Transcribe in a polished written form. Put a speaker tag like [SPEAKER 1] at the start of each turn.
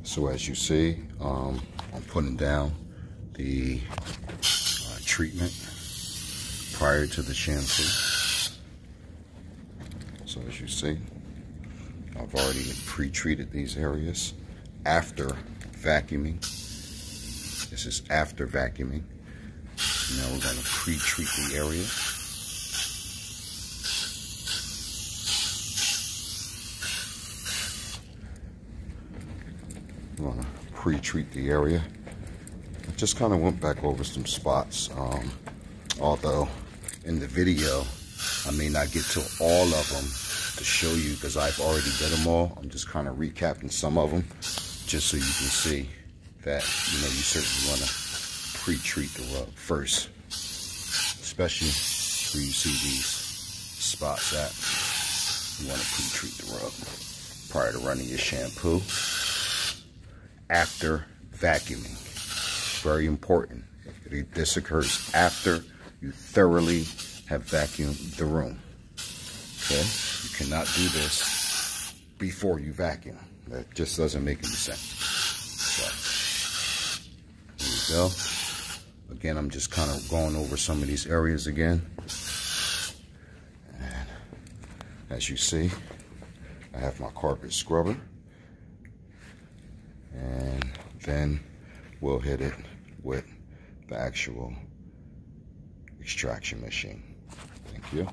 [SPEAKER 1] So as you see, I'm putting down the treatment prior to the shampoo. So as you see, I've already pre-treated these areas after vacuuming. This is after vacuuming. Now we're going to pre-treat the area. I'm going to pre-treat the area. I just kind of went back over some spots. Although in the video, I may not get to all of them to show you because I've already did them all. I'm just kind of recapping some of them just so you can see that, you know, you certainly want to pre-treat the rug first, especially where you see these spots at. You want to pre-treat the rug prior to running your shampoo. After vacuuming, very important. This occurs after you thoroughly have vacuumed the room. Okay, you cannot do this before you vacuum. That just doesn't make any sense. So, here we go. Again, I'm just kind of going over some of these areas again. And as you see, I have my carpet scrubber. And then we'll hit it with the actual extraction machine. Thank you.